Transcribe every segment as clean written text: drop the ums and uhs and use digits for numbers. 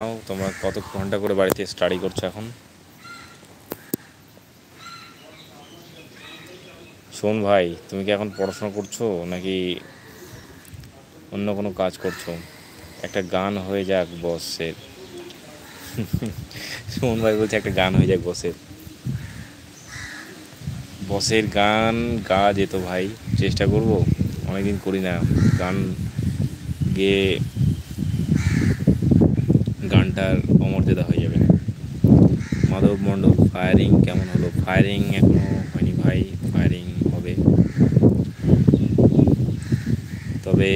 তোমরা কত ঘন্টা করে বাড়িতে স্টাডি করছো এখন? শোন ভাই, তুমি কি এখন পড়াশোনা করছো নাকি অন্য কোনো কাজ করছো? একটা গান হয়ে যাক বসের। শোন ভাই, বলছে একটা গান হয়ে যাক বসের। বসের গান গাওয়া যেত ভাই, চেষ্টা করব। অনেকদিন করি না গান গেয়ে, গানটার অমর্যাদা হয়ে যাবে। মাধব মণ্ডল ফায়ারিং কেমন হলো? ফায়ারিং এখনো হয়নি ভাই, ফায়ারিং হবে। তবে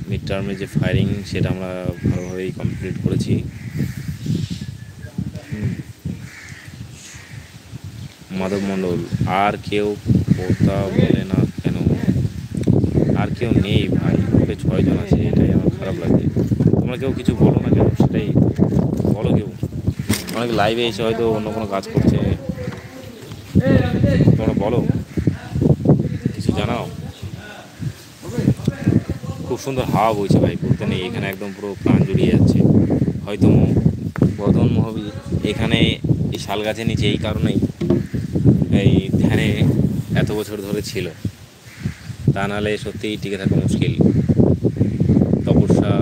মিড টার্মে যে ফায়ারিং সেটা আমরা ভালোভাবেই কমপ্লিট করেছি। মাধব মণ্ডল আর কেউ কথা বলে না কেন? আর কেউ নেই ভাই, ওকে 6 জন আছে, এটাই আমার খারাপ লাগে। তোমরা কেউ কিছু বলো না কেন? সেটাই বলো কেউ। অনেক লাইভে এসে হয়তো অন্য কোনো কাজ করছে, তোমরা বলো, কিছু জানাও। খুব সুন্দর হাওয়া বইছে ভাই, বলতে নেই, এখানে একদম পুরো প্রাণ জুড়িয়ে যাচ্ছে। হয়তো বর্ধমান মহাবীর এখানে এই শাল গাছের নিচে এই কারণেই এই ধ্যানে এত বছর ধরে ছিল, তা নাহলে সত্যিই টিকে থাকা মুশকিল। তপস্যা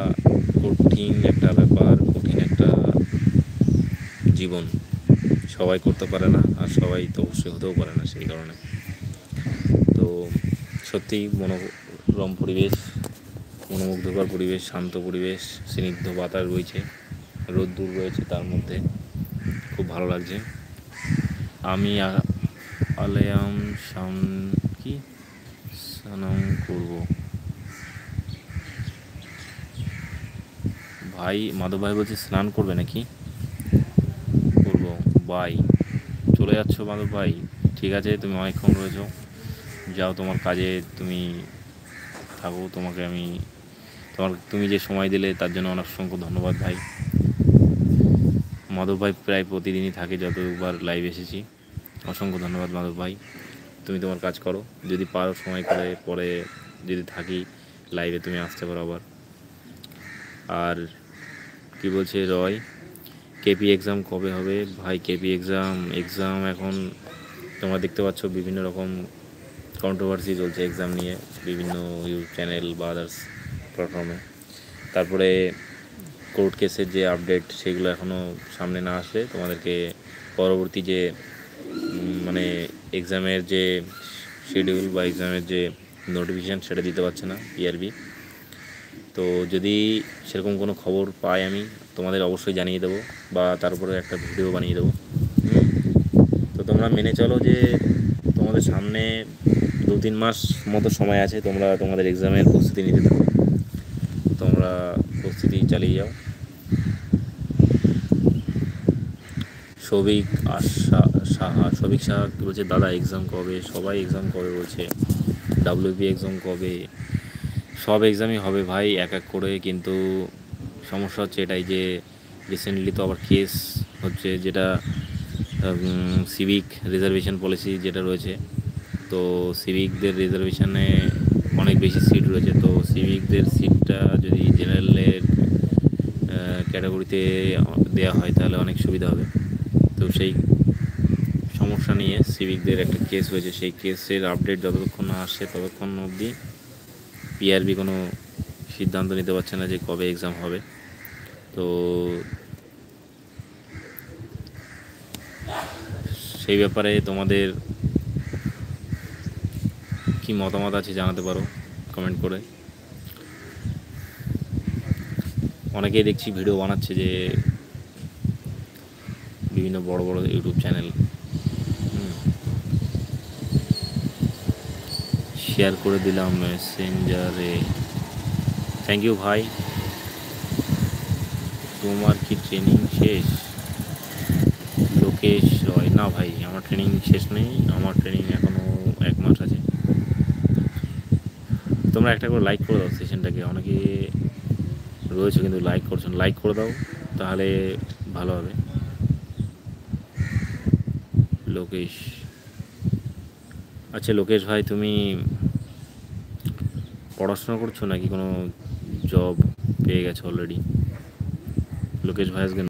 কঠিন একটা ব্যাপার, কঠিন একটা জীবন, সবাই করতে পারে না, আর সবাই তপস্যা হতেও পারে না সেই কারণে। তো সত্যিই মনোরম পরিবেশ, মনোমুগ্ধকর পরিবেশ, শান্ত পরিবেশ, স্নিগ্ধ বাতাস বইছে, রোদ্দুর রয়েছে তার মধ্যে, খুব ভালো লাগছে। আমি আলেয়াম কি স্নান করব ভাই। মাধব ভাই বলছে স্নান করবে নাকি? করবো ভাই। চলে যাচ্ছ মাধব ভাই? ঠিক আছে, তুমি অনেকক্ষণ রয়েছো, যাও তোমার কাজে, তুমি থাকো। তুমি যে সময় দিলে তার জন্য অসংখ্য ধন্যবাদ ভাই। মাধব ভাই প্রায় প্রতিদিনই থাকে, যতবার লাইভ এসেছি। অসংখ্য ধন্যবাদ মাধব ভাই, তুমি তোমার কাজ করো। যদি পারো সময় করে পরে যদি থাকি লাইভে, তুমি আসতে পারো আবার। আর কি বলছে রয়, কেপি এক্সাম কবে হবে ভাই? কেপি এক্সাম এখন তোমরা দেখতে পাচ্ছ বিভিন্ন রকম কন্ট্রোভার্সি চলছে এক্সাম নিয়ে, বিভিন্ন ইউটিউব চ্যানেল বা আদার্স প্ল্যাটফর্মে। তারপরে কোর্ট কেসের যে আপডেট, সেগুলো এখনও সামনে না আসলে তোমাদেরকে পরবর্তী যে মানে এক্সামের যে শিডিউল বা এক্সামের যে নোটিফিকেশান, সেটা দিতে পারছে না পিআরবি। তো যদি সেরকম কোনো খবর পাই আমি তোমাদের অবশ্যই জানিয়ে দেবো, বা তারপরে একটা ভিডিও বানিয়ে দেবো। তো তোমরা মেনে চলো যে তোমাদের সামনে 2-3 মাস মতো সময় আছে, তোমরা তোমাদের এক্সামের প্রস্তুতি নিতে থাকো, তোমরা প্রস্তুতি চালিয়ে যাও। সবিক সাহা কী বলছে, দাদা এক্সাম কবে? সবাই এক্সাম কবে বলছে, ডাব্লিউপি এক্সাম কবে? সব এক্সামই হবে ভাই, এক এক করে, কিন্তু সমস্যা হচ্ছে এটাই যে রিসেন্টলি তো আবার কেস হচ্ছে, যেটা সিভিক রিজার্ভেশন পলিসি যেটা রয়েছে, তো সিভিকদের রিজার্ভেশনে অনেক বেশি সিট রয়েছে। তো সিভিকদের সিটটা যদি জেনারেলের ক্যাটাগরিতে দেওয়া হয় তাহলে অনেক সুবিধা হবে। তো সেই সমস্যা নিয়ে সিভিকদের একটা কেস হয়েছে, সেই কেসের আপডেট যতক্ষণ না আসছে ততক্ষণ অবধি পিআরবি কোনো সিদ্ধান্ত নিতে পারছে না যে কবে এক্সাম হবে। তো সেই ব্যাপারে তোমাদের কি মতামত আছে জানাতে পারো কমেন্ট করে। অনেকেই দেখছি ভিডিও বানাচ্ছে, যে বিভিন্ন বড় বড় ইউটিউব চ্যানেল, শেয়ার করে দিলাম মেসেঞ্জারে। থ্যাংক ইউ ভাই। তোমার কি ট্রেনিং শেষ? লোকেশ রয়, না ভাই আমার ট্রেনিং শেষ নেই, আমার ট্রেনিং এখনও 1 মাস আছে। তোমরা একটা করে লাইক করে দাও সেশনটাকে, অনেকে রয়েছে কিন্তু লাইক করছো না, লাইক করে দাও তাহলে ভালো হবে। লোকেশ, আচ্ছা লোকেশ ভাই, তুমি পড়াশোনা করছো নাকি কোনো জব পেয়ে গেছো অলরেডি? লোকেশ ভাই আজকে